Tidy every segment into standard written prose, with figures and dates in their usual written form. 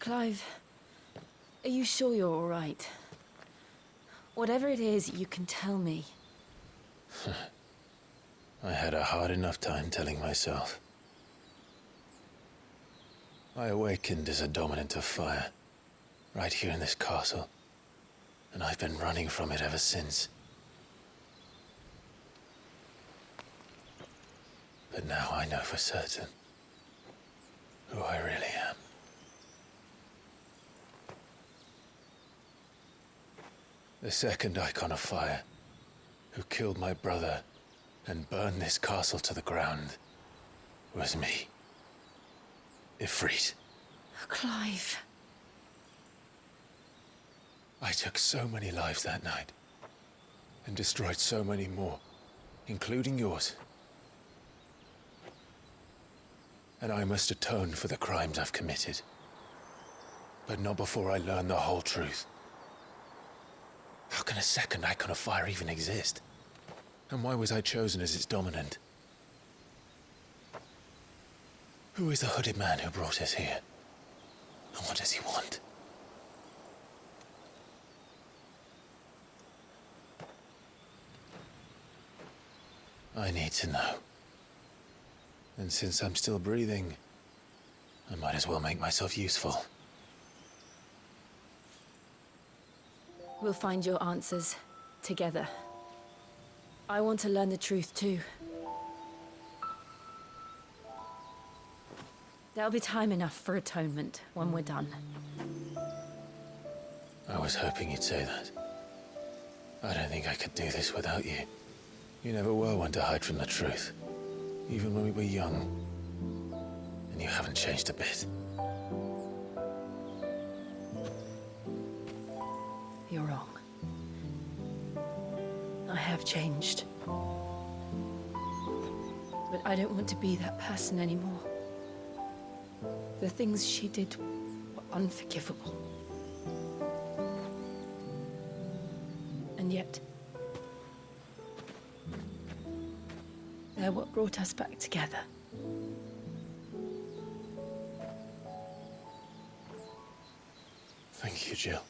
Clive, are you sure you're all right? Whatever it is, you can tell me. I had a hard enough time telling myself. I awakened as a dominant of fire, right here in this castle, and I've been running from it ever since. But now I know for certain who I really am. The second icon of fire, who killed my brother and burned this castle to the ground, was me. Ifrit. Clive. I took so many lives that night, and destroyed so many more, including yours. And I must atone for the crimes I've committed. But not before I learn the whole truth. How can a second icon of fire even exist? And why was I chosen as its dominant? Who is the hooded man who brought us here? And what does he want? I need to know. And since I'm still breathing, I might as well make myself useful. We'll find your answers together. I want to learn the truth too. There'll be time enough for atonement when we're done. I was hoping you'd say that. I don't think I could do this without you. You never were one to hide from the truth, even when we were young. And you haven't changed a bit. You're wrong. I have changed. But I don't want to be that person anymore. The things she did were unforgivable. And yet, they're what brought us back together. Thank you, Jill.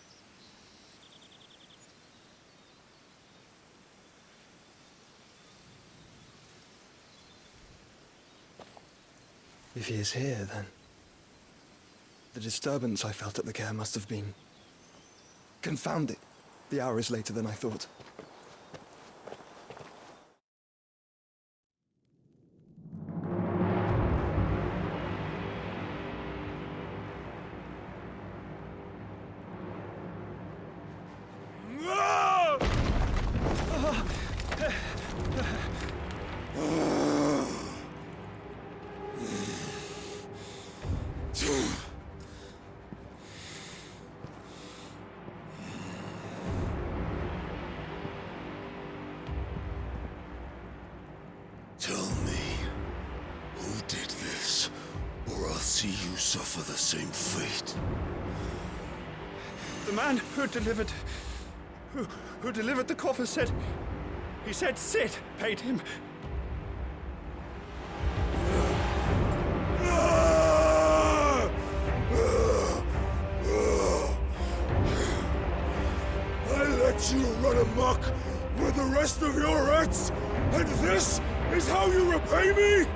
If he is here, then the disturbance I felt at the care must have been confounded. The hour is later than I thought. Tell me, who did this, or I'll see you suffer the same fate. The man who delivered the coffer said Sid paid him. I let you run amok with the rest of your rats, and this is how you repay me?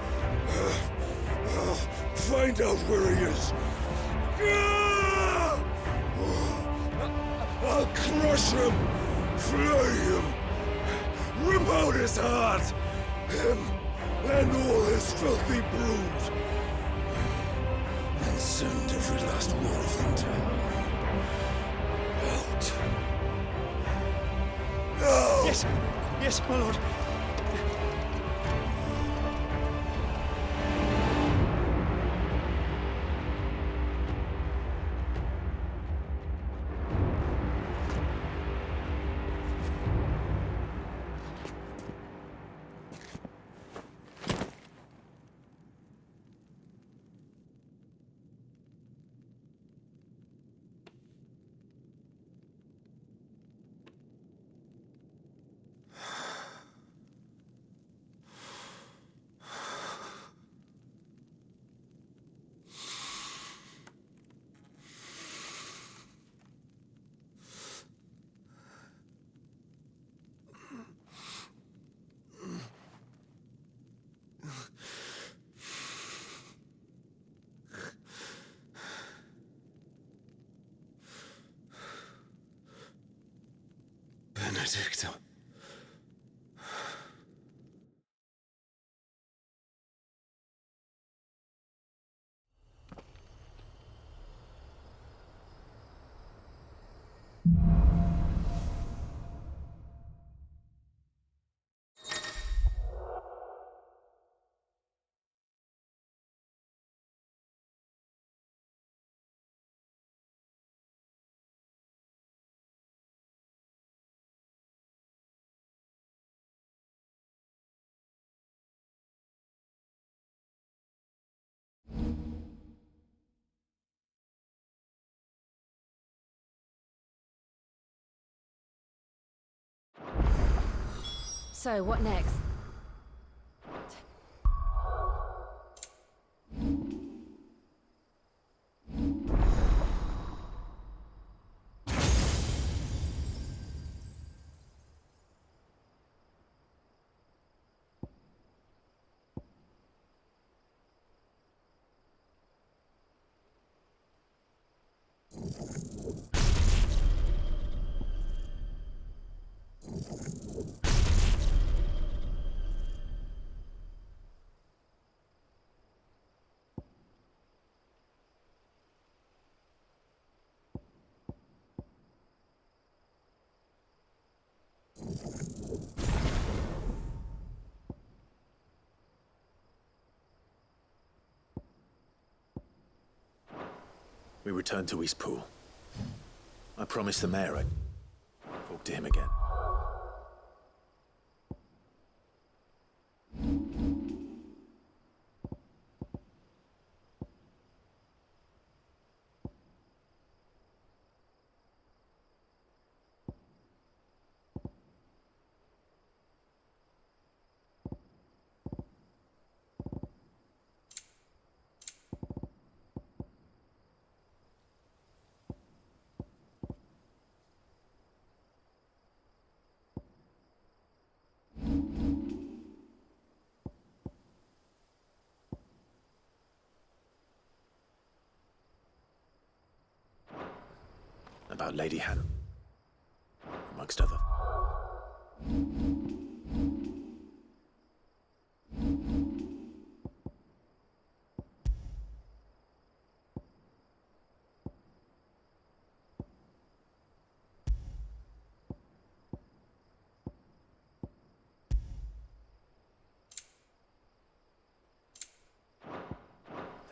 Find out where he is. I'll crush him, flay him, rip out his heart, him and all his filthy brood, and send every last one of them to hell. Out. Now! Yes, my lord. Benedicta. So, what next? We return to Eastpool. I promised the mayor I'd talk to him again. About Lady Hannah, amongst other.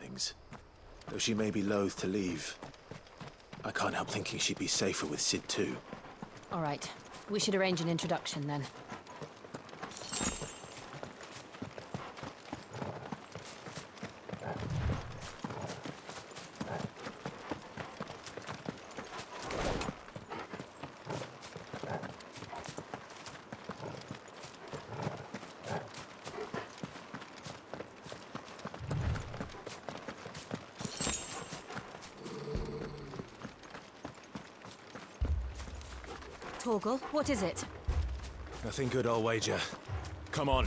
Things. Though she may be loath to leave, I can't help thinking she'd be safer with Sid too. All right. We should arrange an introduction then. Torgal, what is it? Nothing good, I'll wager. Come on.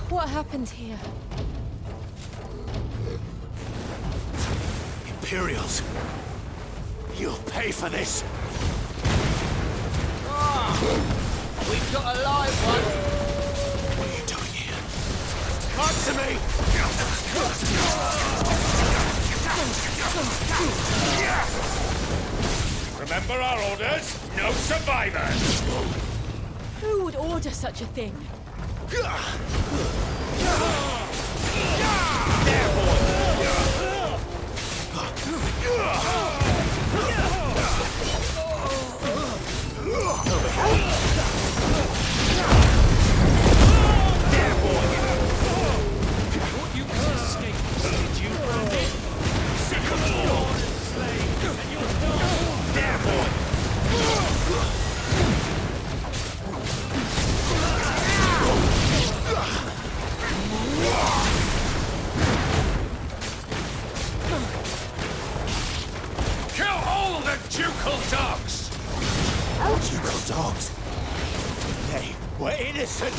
What happened here? Imperials! You'll pay for this! We've got a live one! What are you doing here? Come to me! Remember our orders? No survivors! Who would order such a thing?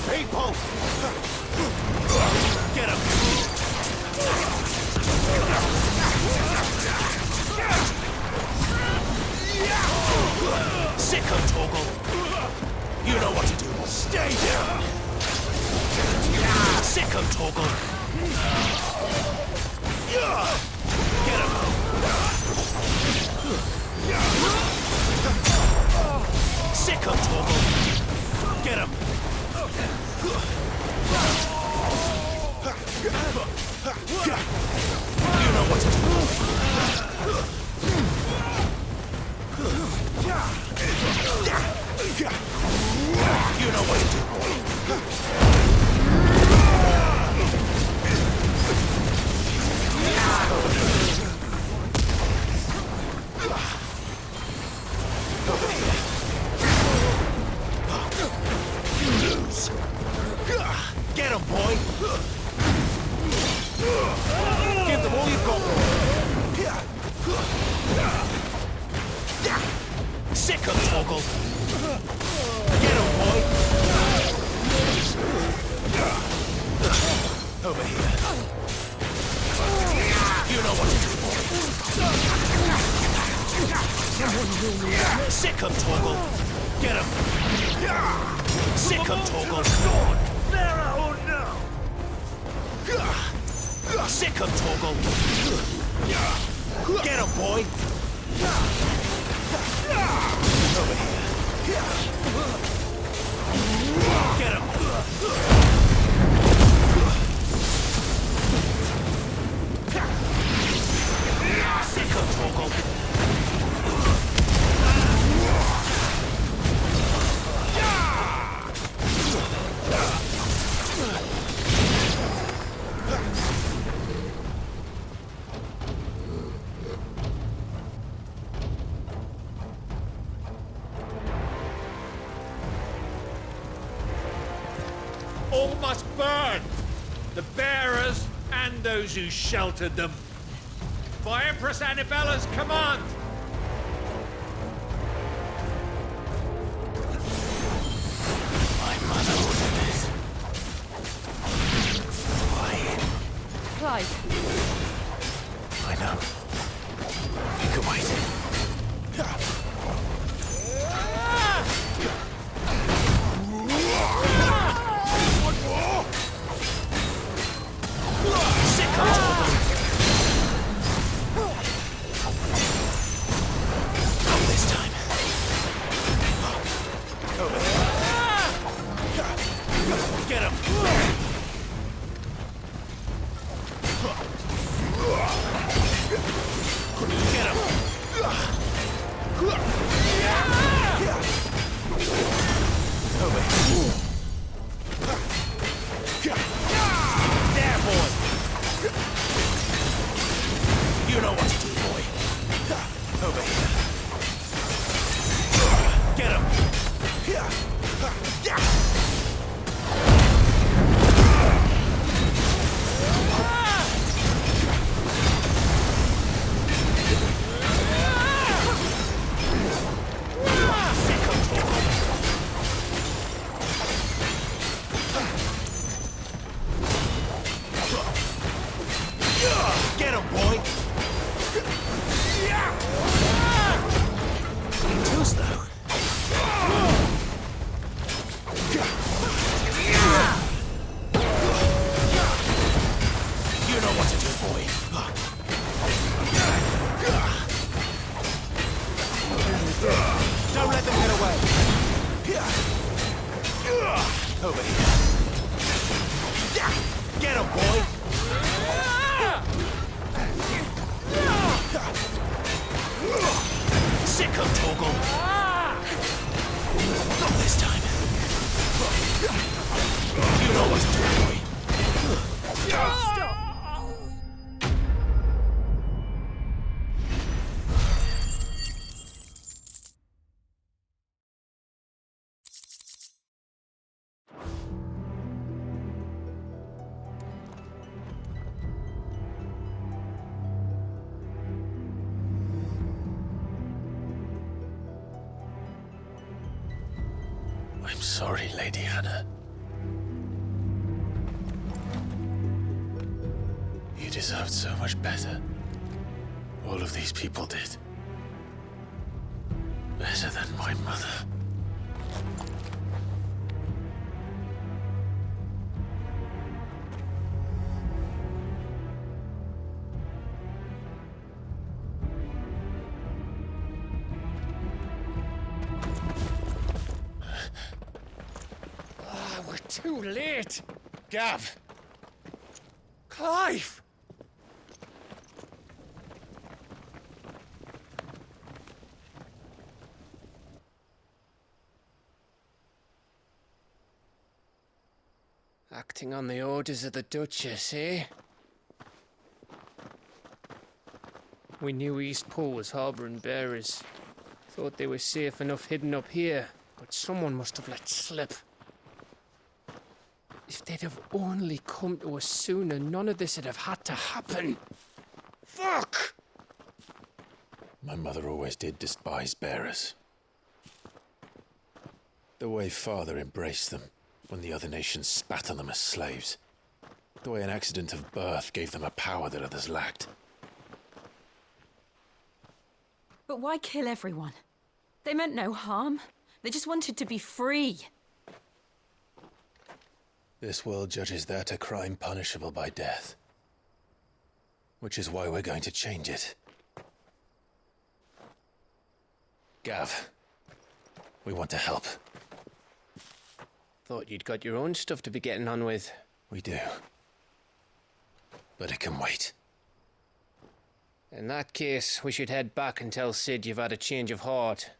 people! Get him! Sick of Torgal! You know what to do. Stay down! Sick of Torgal! Get him! Sick of Torgal! Get him! You know what to do. You know what to do, boy. Over here. You lose. Get him, boy. Give them all you've got. Sick of Torgal. Get him, boy. Over here. You know what to do, boy. Sick of Torgal. Get him. Sick of Torgal. There or no? Sick of Torgal. Get him, boy. Over here. Get him. Sick of Torgal. All must burn! The bearers and those who sheltered them. By Empress Annibella's command! My mother ordered this. Why? Clive, I know. You can wait. Sick of Torgal. Not this time. Over here. Get him. Get him. Over here. There, boy. You know what to do, boy. Over here. Get him. Sick of Torgal. Get him, boy! Too slow. You know what to do, boy. Don't let them get away. Over here. Get him, boy! Sick of Torgal. Not this time. You know what to do, boy. I'm sorry, Lady Hannah. deserved so much better. All of these people did. Better than my mother. We're too late. Gav! Clive! Acting on the orders of the Duchess, eh? We knew Eastpool was harbouring bearers. Thought they were safe enough hidden up here, but someone must have let slip. If they'd have only come to us sooner, none of this would have had to happen. Fuck! My mother always did despise bearers. The way Father embraced them when the other nations spat on them as slaves. The way an accident of birth gave them a power that others lacked. But why kill everyone? They meant no harm. They just wanted to be free. This world judges that a crime punishable by death. Which is why we're going to change it. Gav, we want to help. Thought you'd got your own stuff to be getting on with. We do. But it can wait. In that case, we should head back and tell Sid you've had a change of heart.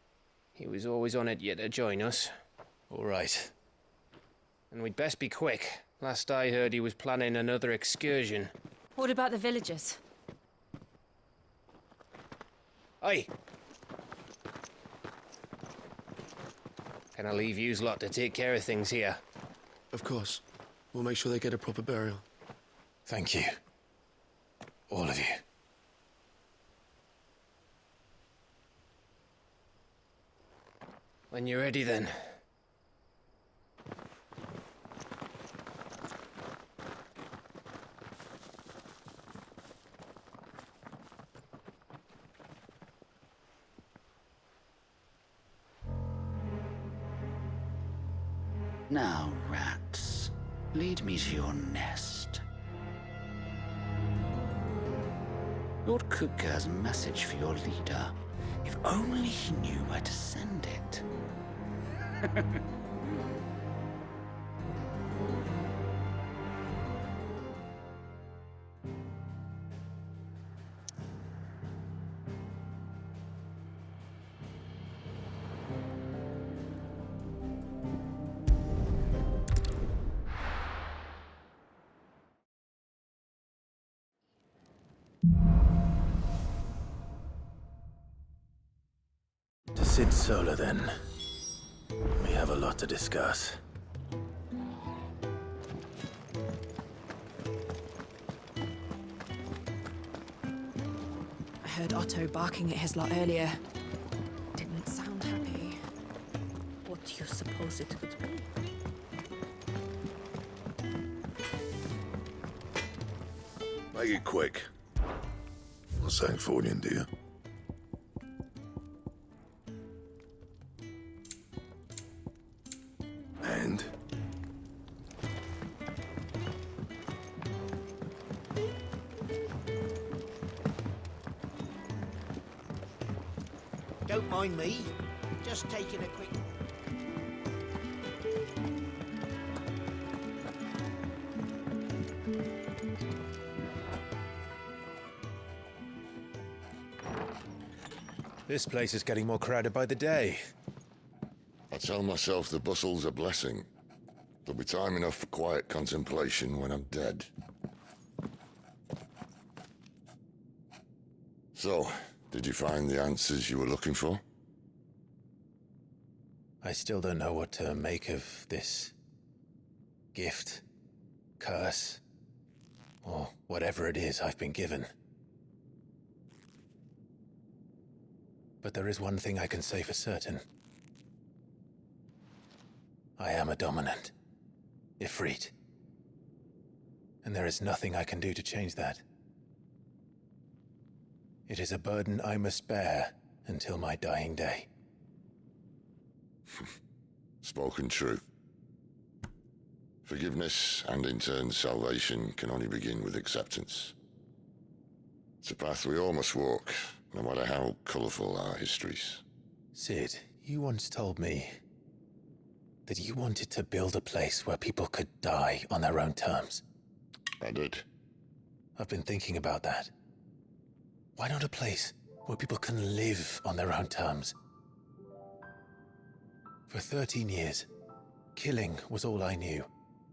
He was always on it yet to join us. All right. And we'd best be quick. Last I heard, he was planning another excursion. What about the villagers? Aye. Can I leave yous lot to take care of things here? Of course. We'll make sure they get a proper burial. Thank you. All of you. When you're ready, then. Now, rats, lead me to your nest. Lord Cook has a message for your leader. If only he knew where to send it. To Sid Solar, then. We have a lot to discuss. I heard Otto barking at his lot earlier. Didn't sound happy. What do you suppose it could be? Make it quick. Not saying Fordian, do you? And? Don't mind me. Just taking a quick... This place is getting more crowded by the day. I tell myself the bustle's a blessing. There'll be time enough for quiet contemplation when I'm dead. So, did you find the answers you were looking for? I still don't know what to make of this gift, curse, or whatever it is I've been given. But there is one thing I can say for certain. I am a dominant, Ifrit. And there is nothing I can do to change that. It is a burden I must bear until my dying day. Spoken true. Forgiveness, and in turn salvation, can only begin with acceptance. It's a path we all must walk, no matter how colourful our histories. Sid, you once told me that you wanted to build a place where people could die on their own terms. I did. I've been thinking about that. Why not a place where people can live on their own terms? For 13 years, killing was all I knew.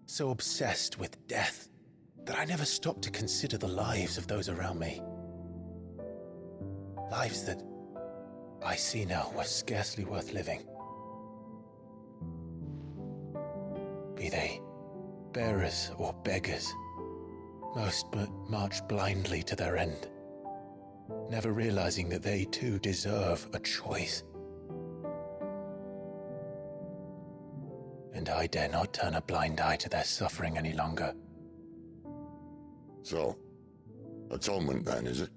So obsessed with death that I never stopped to consider the lives of those around me. Lives that I see now were scarcely worth living. Be they bearers or beggars, most march blindly to their end, never realizing that they too deserve a choice. And I dare not turn a blind eye to their suffering any longer. So, atonement then, is it?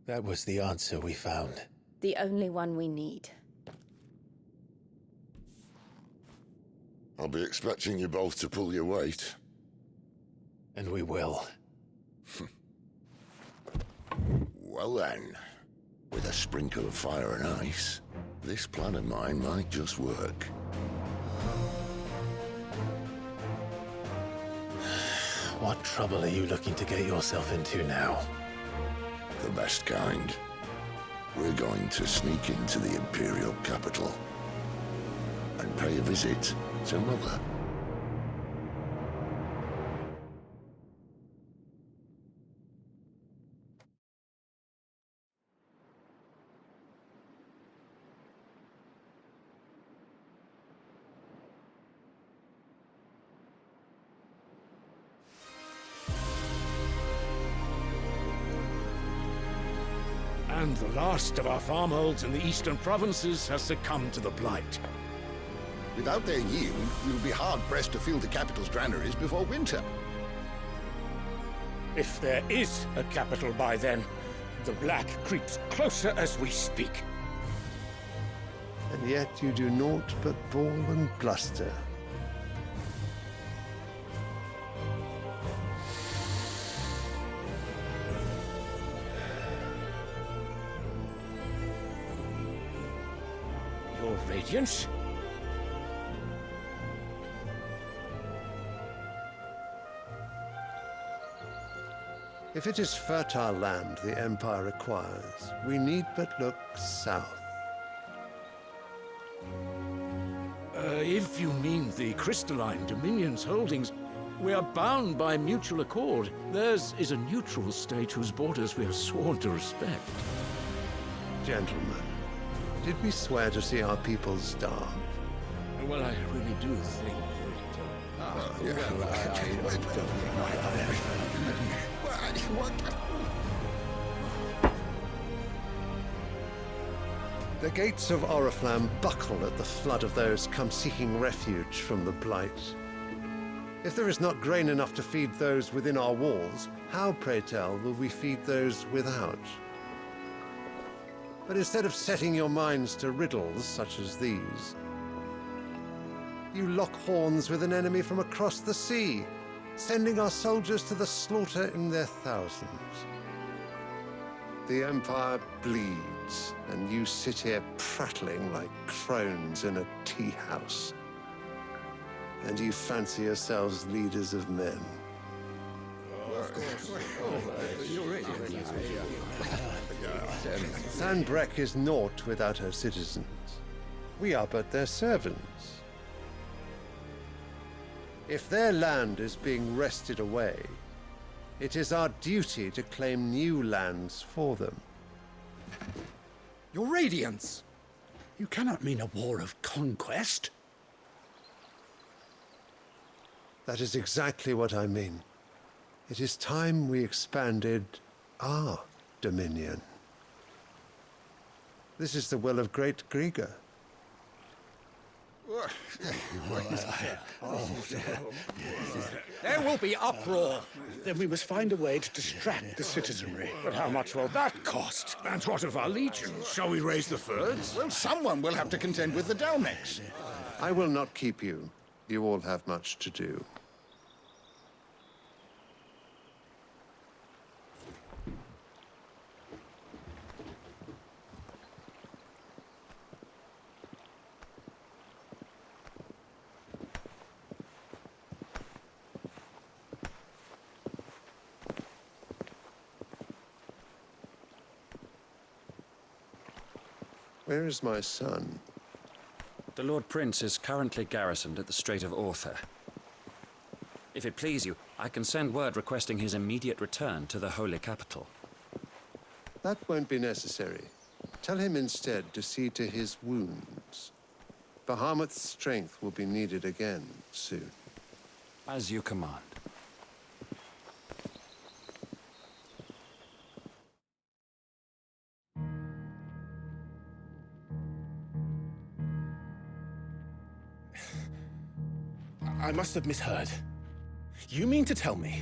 That was the answer we found. The only one we need. I'll be expecting you both to pull your weight. And we will. Well then, with a sprinkle of fire and ice, this plan of mine might just work. What trouble are you looking to get yourself into now? The best kind. We're going to sneak into the Imperial capital and pay a visit to Mother. And the last of our farmholds in the eastern provinces has succumbed to the blight. Without their yield, we'll be hard-pressed to fill the capital's granaries before winter. If there is a capital by then, the black creeps closer as we speak. And yet you do naught but bawl and bluster. Your Radiance? If it is fertile land the Empire requires, we need but look south. If you mean the crystalline Dominion's holdings, we are bound by mutual accord. Theirs is a neutral state whose borders we are sworn to respect. Gentlemen, did we swear to see our people starve? Well, I really do think The gates of Oriflamme buckle at the flood of those come seeking refuge from the blight. If there is not grain enough to feed those within our walls, how, pray tell, will we feed those without? But instead of setting your minds to riddles such as these, you lock horns with an enemy from across the sea, sending our soldiers to the slaughter in their thousands. The Empire bleeds, and you sit here prattling like crones in a tea house. And you fancy yourselves leaders of men. Sanbreque is naught without her citizens. We are but their servants. If their land is being wrested away, it is our duty to claim new lands for them. Your Radiance! You cannot mean a war of conquest. That is exactly what I mean. It is time we expanded our dominion. This is the will of great Grieger. There will be uproar. Then we must find a way to distract the citizenry. But how much will that cost? And what of our legions? Shall we raise the furs? Well, someone will have to contend with the Dalmex. I will not keep you. You all have much to do. Where is my son? The Lord Prince is currently garrisoned at the Strait of Arthur. If it please you, I can send word requesting his immediate return to the Holy Capital. That won't be necessary. Tell him instead to see to his wounds. Bahamut's strength will be needed again soon. As you command. I must have misheard. You mean to tell me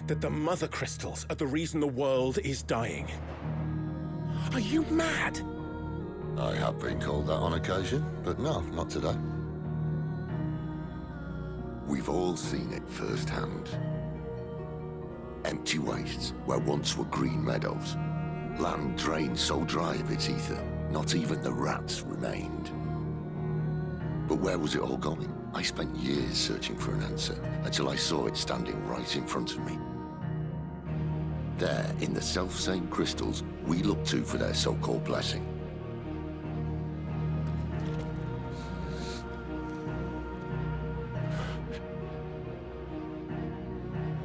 that the Mother Crystals are the reason the world is dying? Are you mad? I have been called that on occasion, but no, not today. We've all seen it firsthand. Empty wastes where once were green meadows. Land drained so dry of its ether, not even the rats remained. But where was it all going? I spent years searching for an answer, until I saw it standing right in front of me. There, in the self-same crystals we look to for their so-called blessing.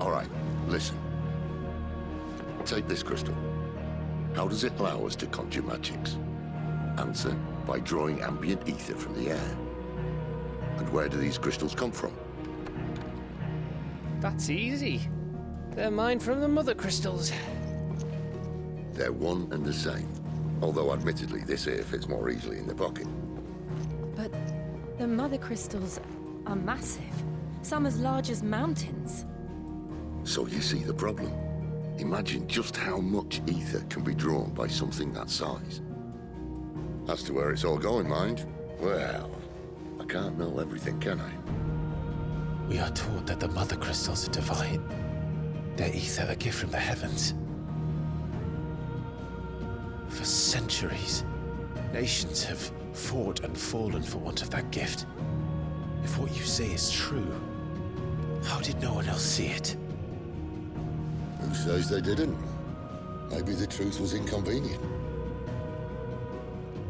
All right, listen. Take this crystal. How does it allow us to conjure magics? Answer, by drawing ambient ether from the air. And where do these crystals come from? That's easy. They're mine from the Mother Crystals. They're one and the same. Although admittedly this here fits more easily in the pocket. But the Mother Crystals are massive. Some as large as mountains. So you see the problem. Imagine just how much ether can be drawn by something that size. As to where it's all going, mind, well, I can't know everything, can I? We are taught that the Mother Crystals are divine. Their ether a gift from the heavens. For centuries, nations have fought and fallen for want of that gift. If what you say is true, how did no one else see it? Who says they didn't? Maybe the truth was inconvenient.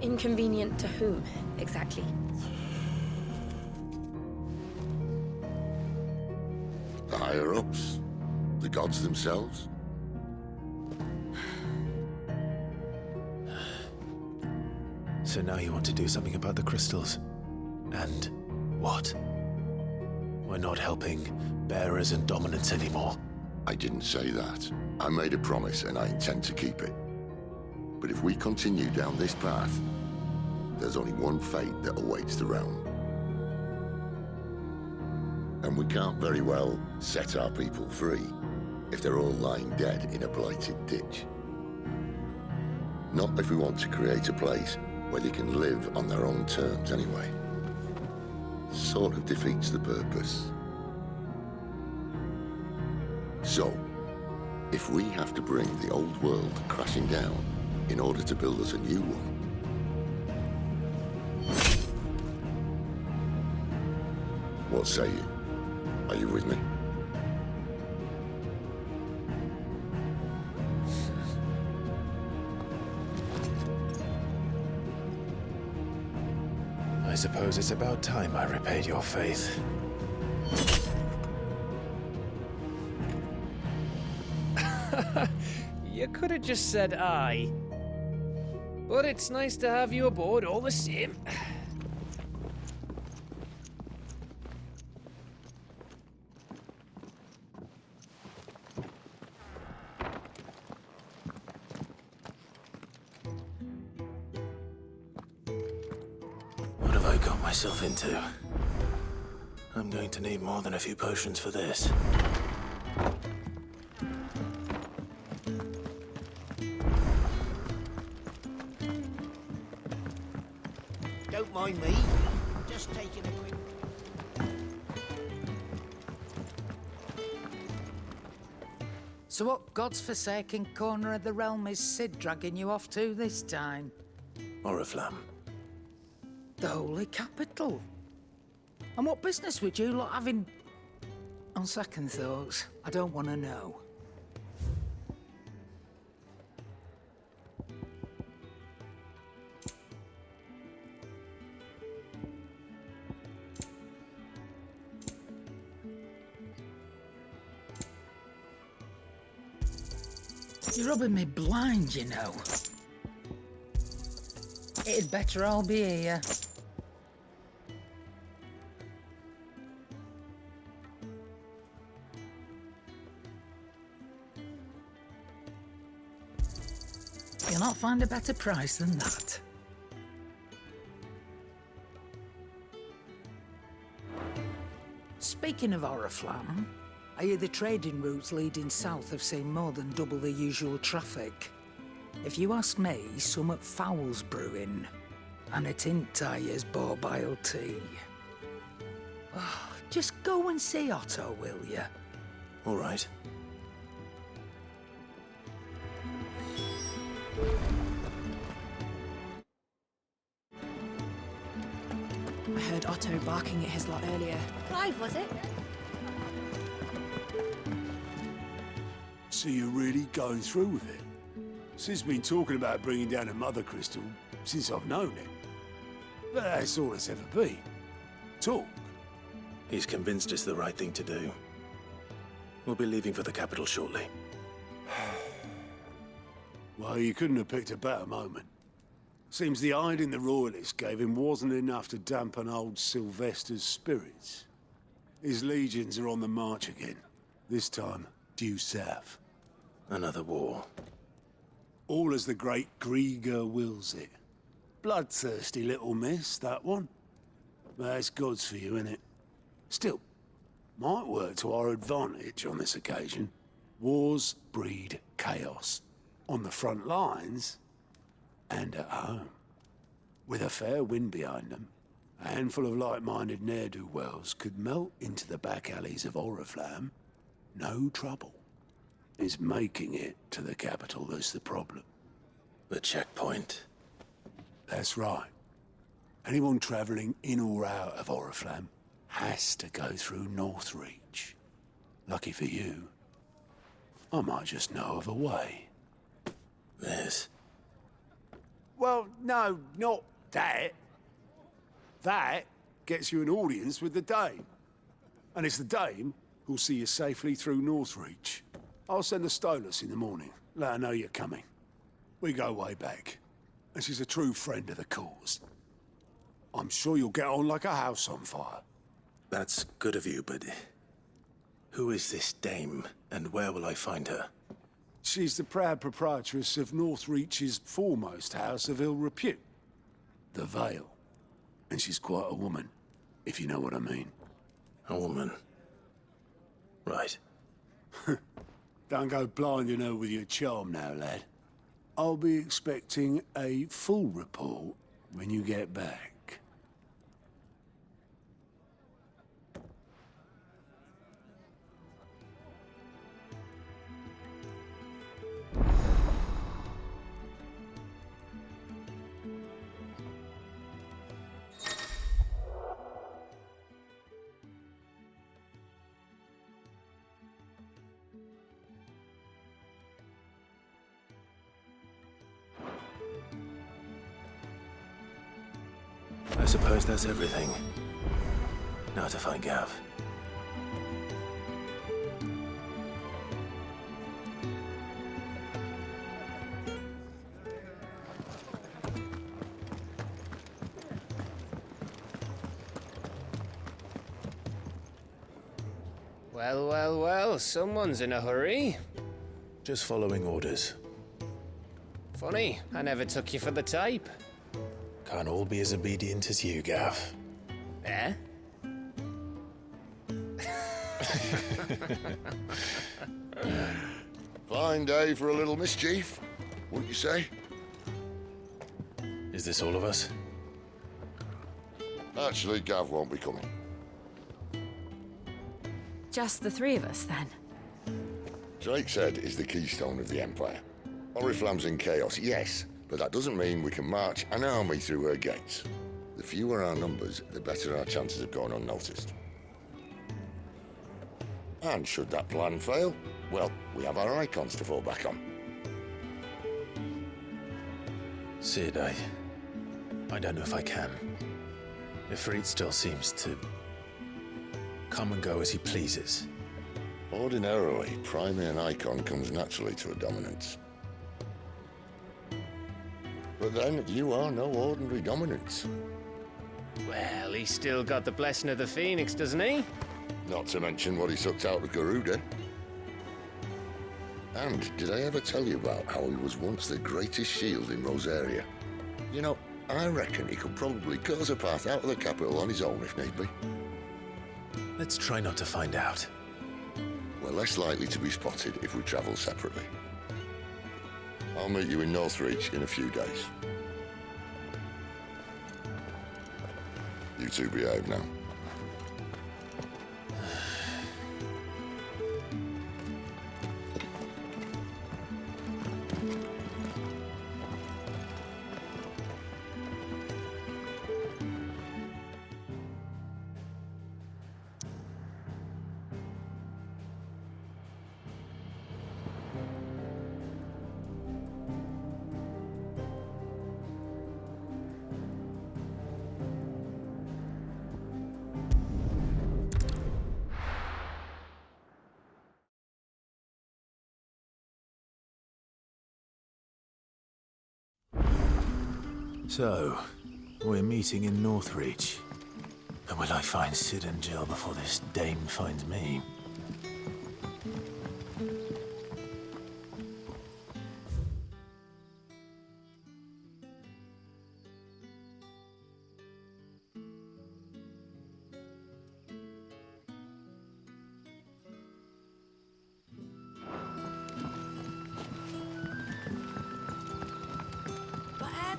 Inconvenient to whom, exactly? The higher-ups? The gods themselves? So now you want to do something about the crystals? And what? We're not helping bearers and dominants anymore. I didn't say that. I made a promise and I intend to keep it. But if we continue down this path, there's only one fate that awaits the realm. And we can't very well set our people free if they're all lying dead in a blighted ditch. Not if we want to create a place where they can live on their own terms anyway. Sort of defeats the purpose. So, if we have to bring the old world crashing down in order to build us a new one, what say you? Are you with me? I suppose it's about time I repaid your faith. You could have just said aye. But it's nice to have you aboard all the same. What have I I got myself into? I'm going to need more than a few potions for this. Don't mind me. Just taking a quick... So what God's forsaken corner of the realm is Cid dragging you off to this time? Oriflamme. The holy capital. And what business would you lot having... On second thoughts, I don't want to know. You're rubbing me blind, you know. It'd better all be here. You'll not find a better price than that. Speaking of Oriflamme, I hear the trading routes leading south have seen more than double the usual traffic. If you ask me, summat foul's brewing, and it ain't Tyre's borbile tea. Oh, just go and see Otto, will you? All right. I heard Otto barking at his lot earlier. Clive, was it? So you're really going through with it? Sid's been talking about bringing down a mother crystal since I've known him. But that's all it's ever been. Talk. He's convinced it's the right thing to do. We'll be leaving for the capital shortly. Well, you couldn't have picked a better moment. Seems the hiding the Royalists gave him wasn't enough to dampen old Sylvester's spirits. His legions are on the march again. This time, due south. Another war. All as the great Grieger wills it. Bloodthirsty little miss, that one. But that's God's for you, innit? Still, might work to our advantage on this occasion. Wars breed chaos. On the front lines, and at home. With a fair wind behind them, a handful of like-minded ne'er-do-wells could melt into the back alleys of Oriflamme. No trouble. It's making it to the capital that's the problem. The checkpoint. That's right. Anyone travelling in or out of Oriflamme has to go through Northreach. Lucky for you, I might just know of a way. This? Well, no, not that. That gets you an audience with the Dame. And it's the Dame who'll see you safely through Northreach. I'll send the Stolas in the morning. Let her know you're coming. We go way back. And she's a true friend of the cause. I'm sure you'll get on like a house on fire. That's good of you, but... who is this Dame, and where will I find her? She's the proud proprietress of Northreach's foremost house of ill repute. The Vale. And she's quite a woman, if you know what I mean. A woman? Right. Don't go blinding her with your charm now, lad. I'll be expecting a full report when you get back. I suppose that's everything. Now to find Gav. Well, well, well, someone's in a hurry. Just following orders. Funny, I never took you for the type. Can't all be as obedient as you, Gav. Eh? Fine day for a little mischief, wouldn't you say? Is this all of us? Actually, Gav won't be coming. Just the three of us, then? Drake's Head is the keystone of the Empire. Oriflamme's in chaos, yes, but that doesn't mean we can march an army through her gates. The fewer our numbers, the better our chances of going unnoticed. And should that plan fail, well, we have our icons to fall back on. Sid, I don't know if I can. Ifrit still seems to come and go as he pleases. Ordinarily, priming an icon comes naturally to a dominance. But then, you are no ordinary dominance. Well, he's still got the blessing of the Phoenix, doesn't he? Not to mention what he sucked out of Garuda. And did I ever tell you about how he was once the greatest shield in Rosaria? You know, I reckon he could probably cause a path out of the capital on his own if need be. Let's try not to find out. We're less likely to be spotted if we travel separately. I'll meet you in Northreach in a few days. You two behave now. So, we're meeting in Northreach. But will I find Sid and Jill before this dame finds me?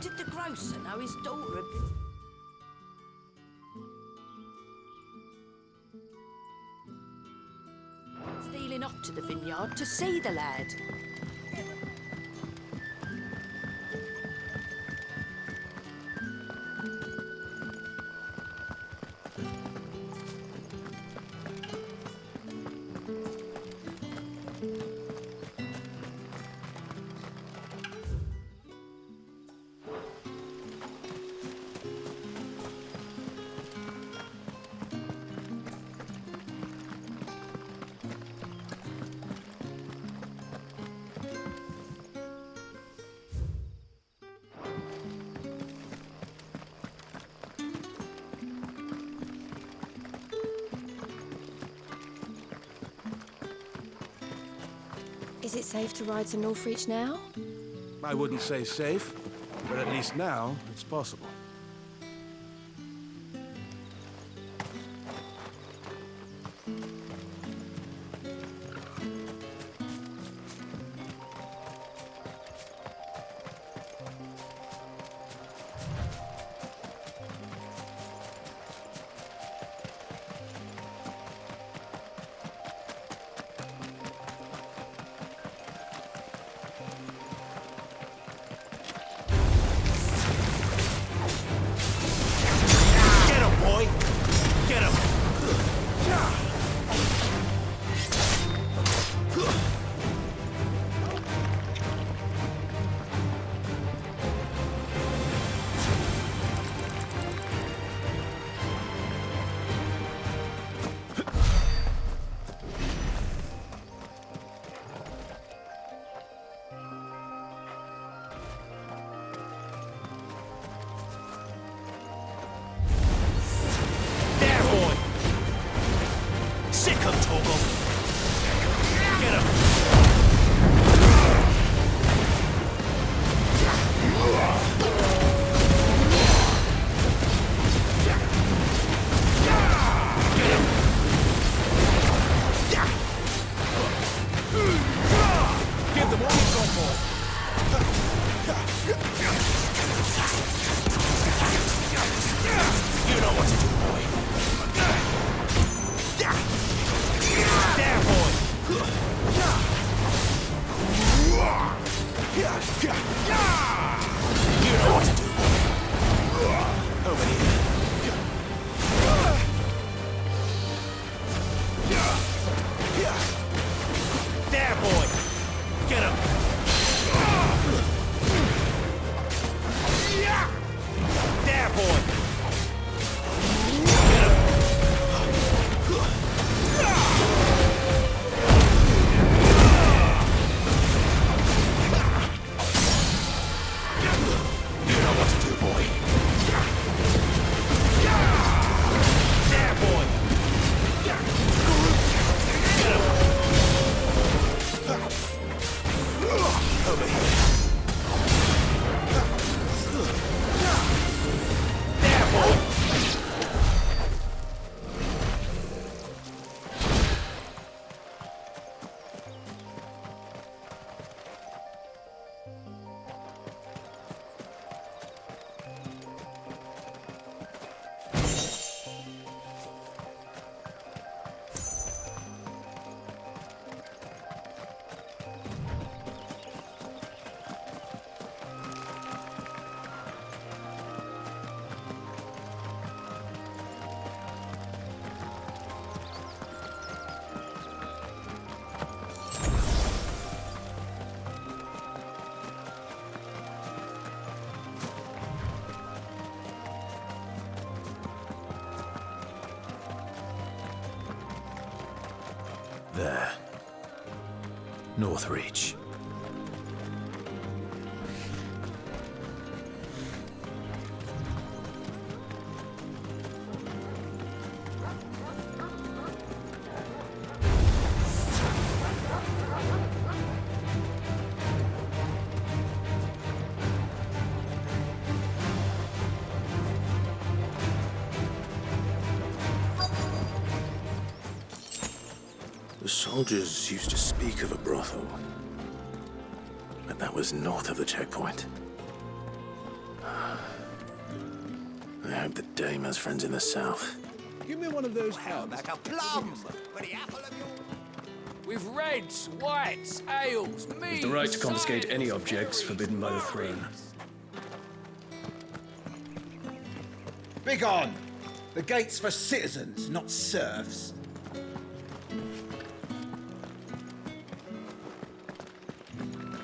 Did the grocer know his daughter had been... stealing off to the vineyard to see the lad? Is it safe to ride to Northreach now? I wouldn't say safe, but at least now it's possible. There. Northreach. The soldiers used to speak of a brothel, but that was north of the checkpoint. I hope the dame has friends in the south. Give me one of those helms. Like a plum for the apple of your... With reds, whites, ales, meads... The right to confiscate any objects forbidden by the throne. Begone! The gate's for citizens, not serfs.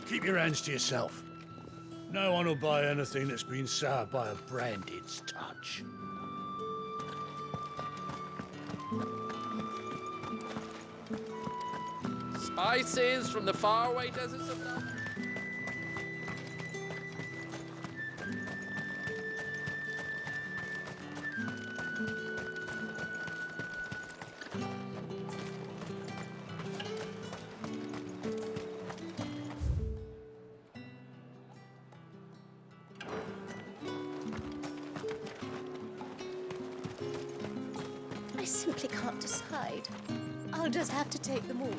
Keep your hands to yourself. No one will buy anything that's been soured by a branded's touch. Spices from the faraway deserts of London. I simply can't decide. I'll just have to take them all.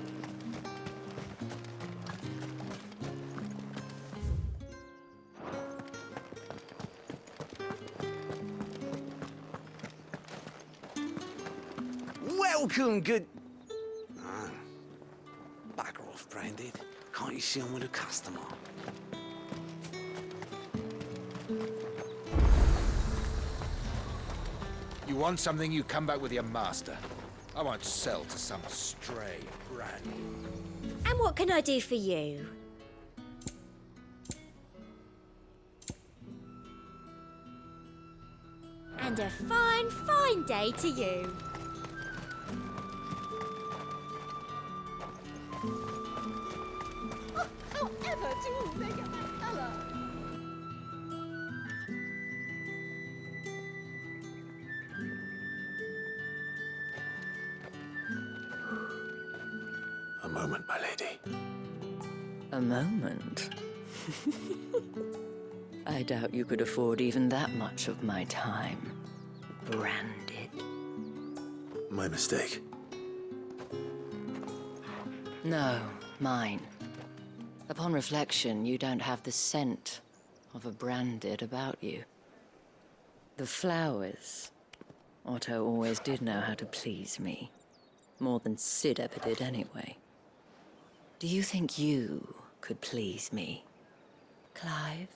Welcome, good... Ah, bugger off, Branded. Can't you see I'm with a customer? You want something, you come back with your master. I won't sell to some stray brand. And what can I do for you? And a fine, fine day to you. Oh, however do they get my colour? A moment, my lady. A moment? I doubt you could afford even that much of my time. Branded. My mistake. No, mine. Upon reflection, you don't have the scent of a branded about you. The flowers. Otto always did know how to please me. More than Sid ever did anyway. Do you think you could please me, Clive?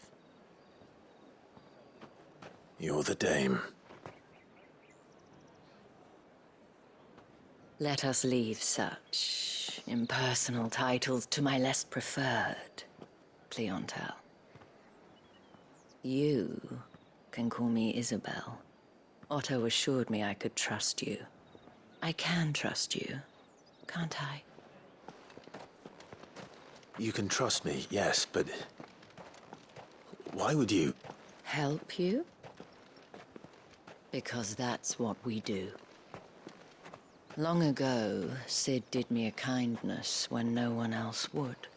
You're the dame. Let us leave such impersonal titles to my less preferred clientele. You can call me Isabel. Otto assured me I could trust you. I can trust you, can't I? You can trust me, yes, but... why would you... Help you? Because that's what we do. Long ago, Sid did me a kindness when no one else would.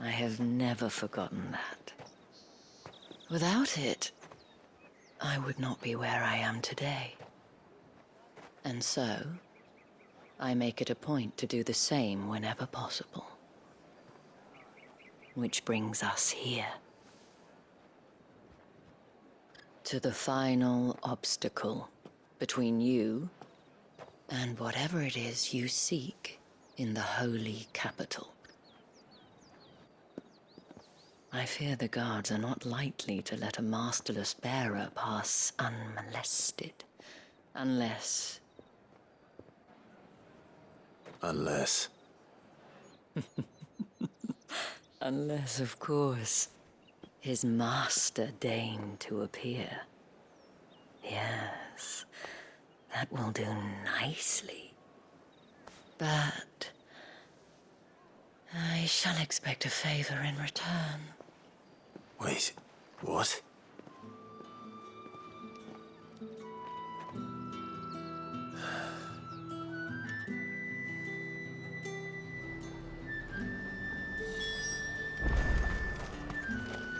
I have never forgotten that. Without it, I would not be where I am today. And so, I make it a point to do the same whenever possible. Which brings us here. To the final obstacle between you and whatever it is you seek in the holy capital. I fear the guards are not likely to let a masterless bearer pass unmolested, unless... Unless... Unless, of course, his master deigned to appear. Yes, that will do nicely. But I shall expect a favor in return. Wait, what?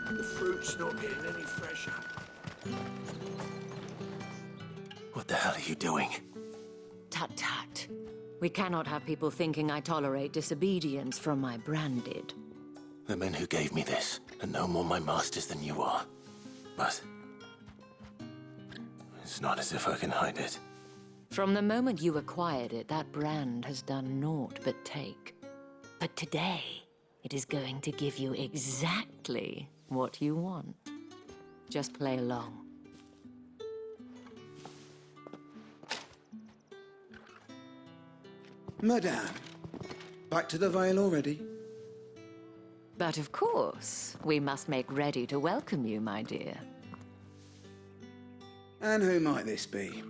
The fruit's not getting any fresher. What the hell are you doing? Tut tut. We cannot have people thinking I tolerate disobedience from my branded. The men who gave me this are no more my masters than you are. But it's not as if I can hide it. From the moment you acquired it, that brand has done naught but take. But today, it is going to give you exactly what you want. Just play along. Madame, back to the Vale already? But of course, we must make ready to welcome you, my dear. And who might this be?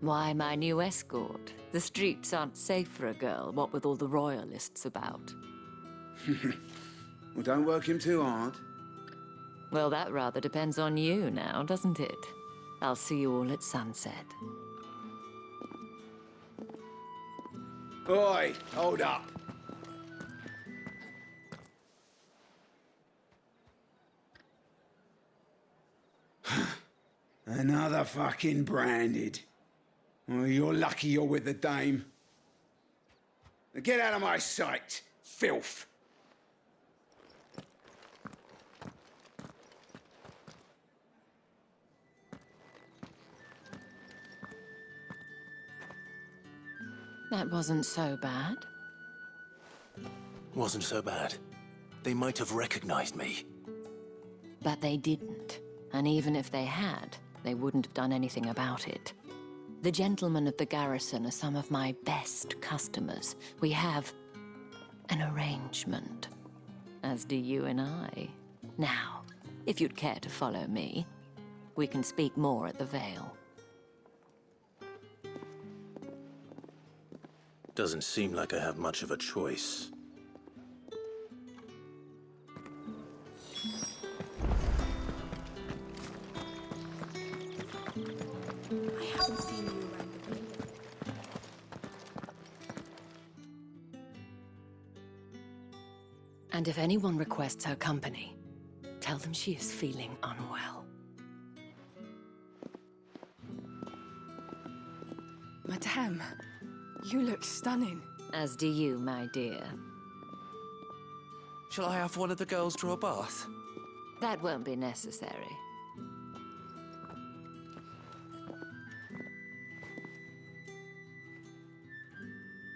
Why, my new escort. The streets aren't safe for a girl, what with all the royalists about. Well, don't work him too hard. Well, that rather depends on you now, doesn't it? I'll see you all at sunset. Oi, hold up. Another fucking branded. Oh, you're lucky you're with the dame. Now get out of my sight, filth. That wasn't so bad. Wasn't so bad. They might have recognized me. But they didn't. And even if they had, they wouldn't have done anything about it. The gentlemen of the garrison are some of my best customers. We have an arrangement, as do you and I. Now, if you'd care to follow me, we can speak more at the Vale. Doesn't seem like I have much of a choice. I haven't seen you around the Vale. And if anyone requests her company, tell them she is feeling unwell. Madame, you look stunning. As do you, my dear. Shall I have one of the girls draw a bath? That won't be necessary.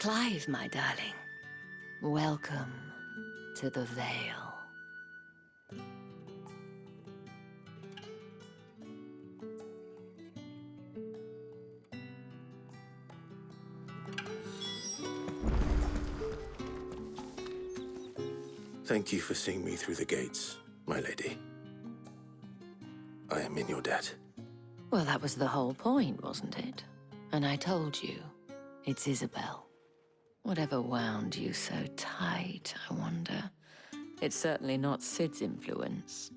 Clive, my darling. Welcome to the Vale. Thank you for seeing me through the gates, my lady. I am in your debt. Well, that was the whole point, wasn't it? And I told you, it's Isabel. Whatever wound you so tight, I wonder. It's certainly not Sid's influence.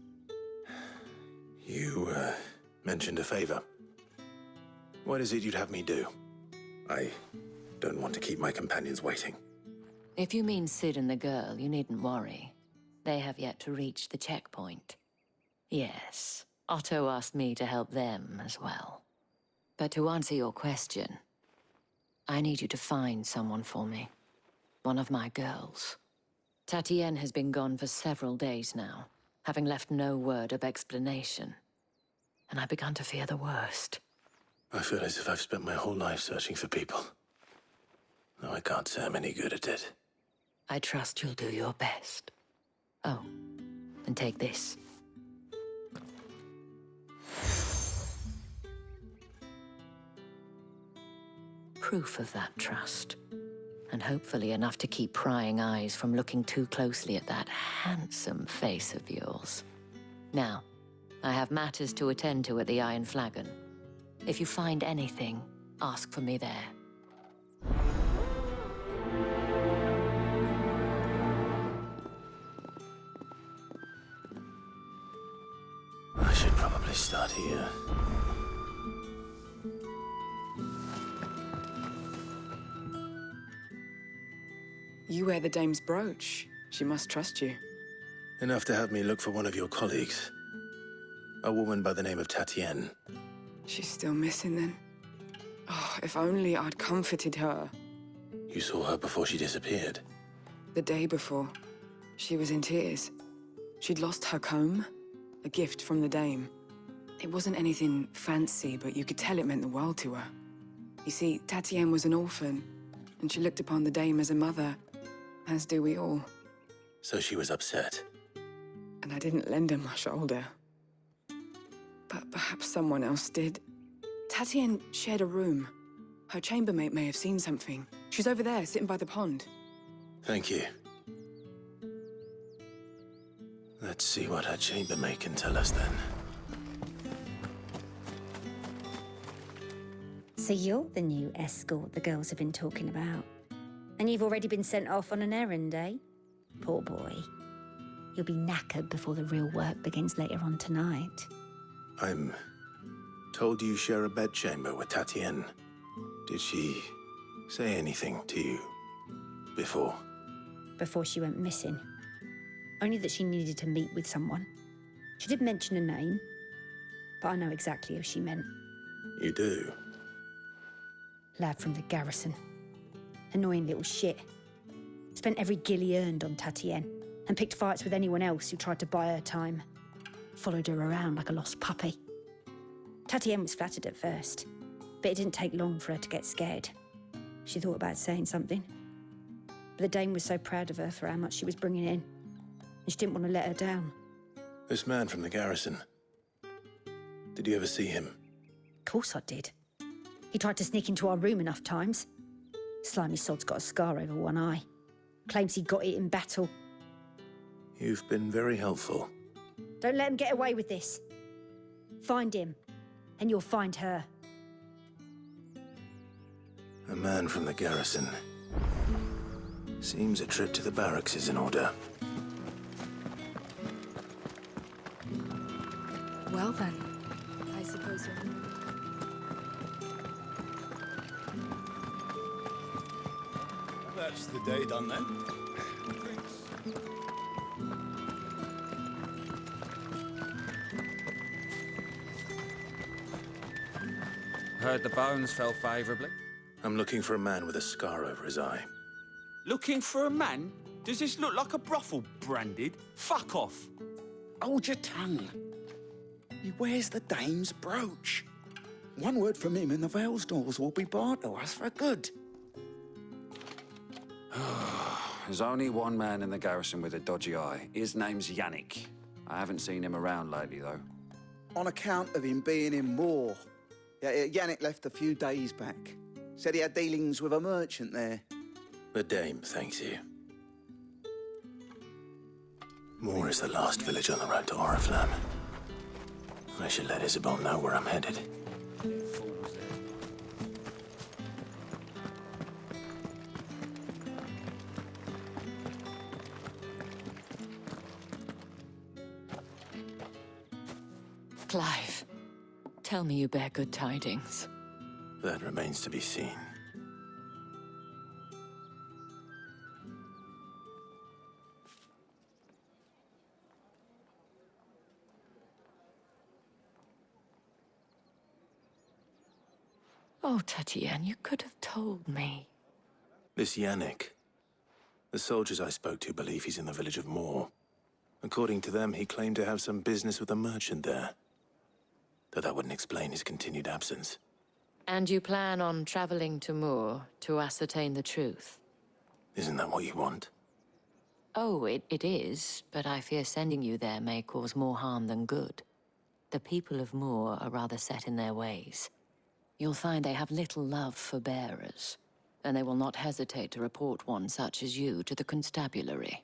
You, mentioned a favor. What is it you'd have me do? I don't want to keep my companions waiting. If you mean Sid and the girl, you needn't worry. They have yet to reach the checkpoint. Yes, Otto asked me to help them as well. But to answer your question, I need you to find someone for me. One of my girls. Tatienne has been gone for several days now, having left no word of explanation. And I began to fear the worst. I feel as if I've spent my whole life searching for people. Though I can't say I'm any good at it. I trust you'll do your best. Oh, and take this. Proof of that trust. And hopefully enough to keep prying eyes from looking too closely at that handsome face of yours. Now, I have matters to attend to at the Iron Flagon. If you find anything, ask for me there. start here. You wear the dame's brooch. She must trust you. Enough to have me look for one of your colleagues. A woman by the name of Tatienne. She's still missing then. Oh, if only I'd comforted her. You saw her before she disappeared. The day before, she was in tears. She'd lost her comb, a gift from the dame. It wasn't anything fancy, but you could tell it meant the world to her. You see, Tatienne was an orphan, and she looked upon the dame as a mother, as do we all. So she was upset. And I didn't lend her my shoulder. But perhaps someone else did. Tatienne shared a room. Her chambermaid may have seen something. She's over there, sitting by the pond. Thank you. Let's see what her chambermaid can tell us then. So you're the new escort the girls have been talking about. And you've already been sent off on an errand, eh? Poor boy. You'll be knackered before the real work begins later on tonight. I'm told you share a bedchamber with Tatienne. Did she say anything to you before? Before she went missing. Only that she needed to meet with someone. She did mention a name, but I know exactly who she meant. You do? Lad from the garrison. Annoying little shit. Spent every guil he earned on Tatienne and picked fights with anyone else who tried to buy her time. Followed her around like a lost puppy. Tatienne was flattered at first, but it didn't take long for her to get scared. She thought about saying something. But the dame was so proud of her for how much she was bringing in, and she didn't want to let her down. This man from the garrison. Did you ever see him? Of course I did. He tried to sneak into our room enough times. Slimy sod's got a scar over one eye. Claims he got it in battle. You've been very helpful. Don't let him get away with this. Find him, and you'll find her. A man from the garrison. Seems a trip to the barracks is in order. Well then, I suppose you're... That's the day done then. Heard the bones fell favourably. I'm looking for a man with a scar over his eye. Looking for a man? Does this look like a brothel branded? Fuck off. Hold your tongue. He wears the dame's brooch. One word from him and the Vale's doors will be barred to us for good. There's only one man in the garrison with a dodgy eye. His name's Yannick. I haven't seen him around lately, though. On account of him being in war. Yeah, Yannick left a few days back. Said he had dealings with a merchant there. The dame thanks you. Moor is the last village on the road to Oriflamme. I should let Isabel know where I'm headed. Clive, tell me you bear good tidings. That remains to be seen. Oh, Tatienne, you could have told me. This Yannick. The soldiers I spoke to believe he's in the village of Moor. According to them, he claimed to have some business with a merchant there. Though that wouldn't explain his continued absence. And you plan on traveling to Moor to ascertain the truth? Isn't that what you want? Oh, it is, but I fear sending you there may cause more harm than good. The people of Moor are rather set in their ways. You'll find they have little love for bearers, and they will not hesitate to report one such as you to the constabulary.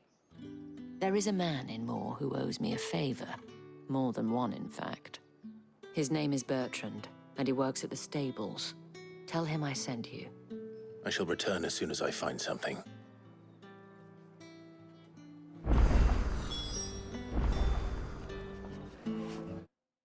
There is a man in Moor who owes me a favor. More than one, in fact. His name is Bertrand, and he works at the stables. Tell him I sent you. I shall return as soon as I find something.